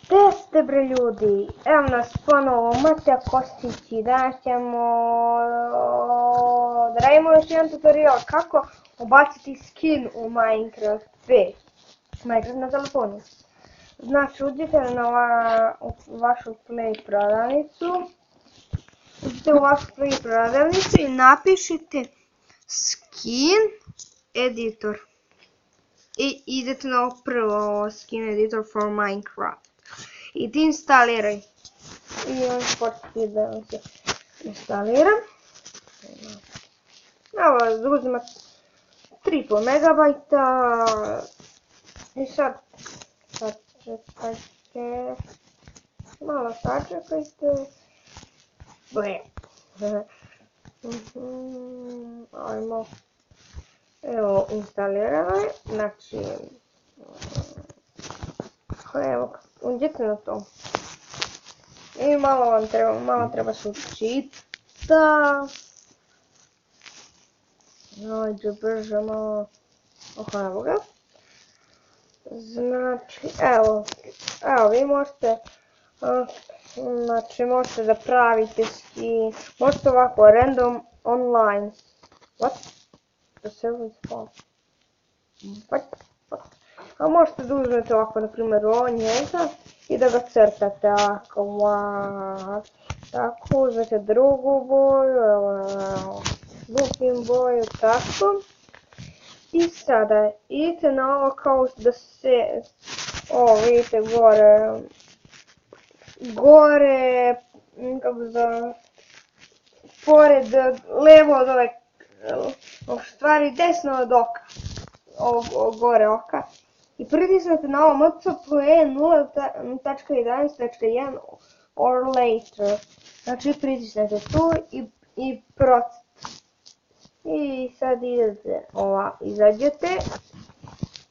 Gdje ste bre ljudi? Evo nas ponovo Matija Kostić i danas ćemo da radimo još jedan tutorial kako ubaciti skin u Minecraft 5. Minecraft na telefonu. Znači uđite na vašu Play prodavnicu. Uđite u vašu Play prodavnicu i napišite skin editor. I idete na ovo prvo skin editor for Minecraft. I ti instaliraj. I on početi da se instalira. Evo, uzima 3,5 megabajta. I sad čekajte. Malo sačekajte. Ble. Ajmo. Evo, instalirano je. Znači, evo, uđite na to. I malo treba se učita. Ajde, brže malo. Evo ga. Znači, evo, vi možete, možete da pravite skin, možete ovako, random online. What? The server is false. What? A možete da uzmete ovako, na primjer, njega i da ga crtate ovako. Tako, uzmete drugu boju, lupim boju, tako. I sada idete na ovo kao da se, vidite gore, kako se zove, pored, levo od ove stvari, desno od oka, ovog gore oka. I pritisnete na ovo mcpl 0.11.1 or later. Znači pritisnete tu i procet. I sad idete izađete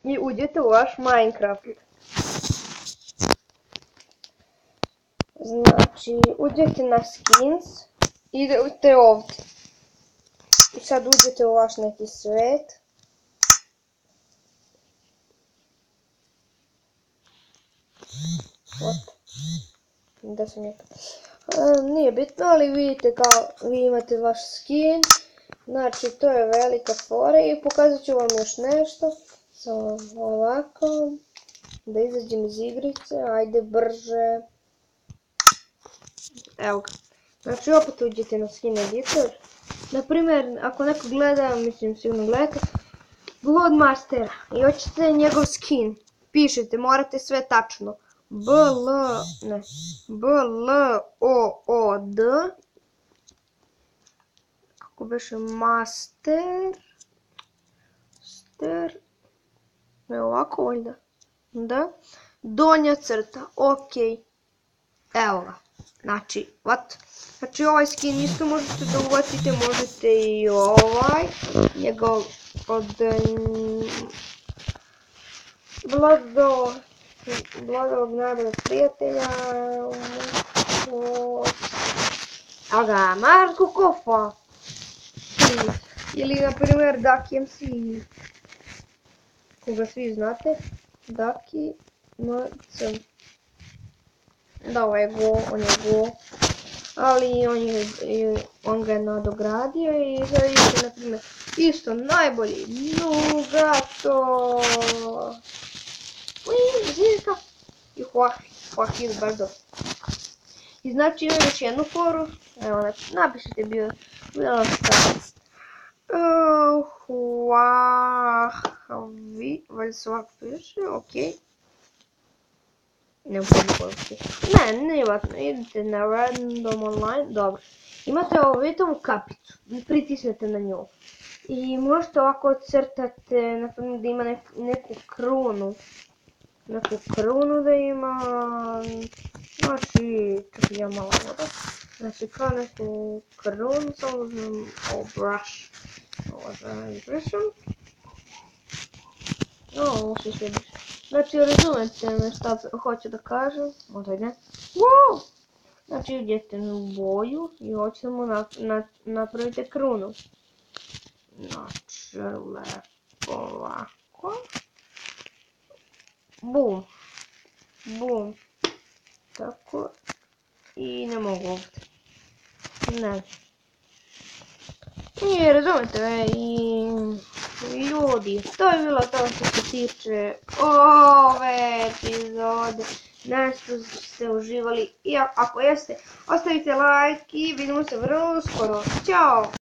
i uđete u vaš Minecraft. Znači uđete na skins i idete ovdje. I sad uđete u vaš neki svet. Da sam nekad. Nije bitno, ali vidite kao vi imate vaš skin. Znači to je velika fora i pokazat ću vam još nešto. Samo ovako. Da izađem iz igrice, ajde brže. Evo ga. Znači opet uđete na skin editor. Naprimjer, ako neko gleda, mislim sigurno gledate, Bloodmaster i hoćete njegov skin. Pišete, morate sve tačno. B-L-O-O-D. Kako beše master. Ne ovako valjda. Da. Donja crta. Ok. Evo ga. Znači, Znači ovaj skin isto možete da ubacite, možete i ovaj. Njegov od Vladovog najboljeg prijatelja. Evo ga, Marko Kofa. Ili na primjer Ducky MC. Koga svi znate. Ducky MC. Da, ovo je Go, on je Go. Ali on ga je nadogradio i sad vidite na primjer isto najbolji Nugato. Zirka. I Huah ide baš dobro. I znači imam još jednu foru. Evo napišite bilo šta. Huahvi, valjda se ovako piše, okej. Ne nije vatno, idete na random online, dobro. Imate ovo, vidite ovu kapicu, pritisnete na nju. I možete ovako crtati, naprimjer da ima neku krunu. Neku krunu da ima, znači, čekaj ja malo voda. Znači kao neku krunu, samo uzmem ovo brush. Ovo da izbrišem. Ovo se sve briše. Znači, razumete me šta hoću da kažem, možda i ne. Wow! Znači, idete u boju i hoćemo napraviti krunu. Znači, lepo ovako. Bum. tako. I ne mogu ovdje. Ne. I razumete me, i ljudi, to je bilo to što se tiče ove epizode. Nadam se da ste uživali i ako jeste, ostavite like i vidimo se vrlo uskoro. Ćao!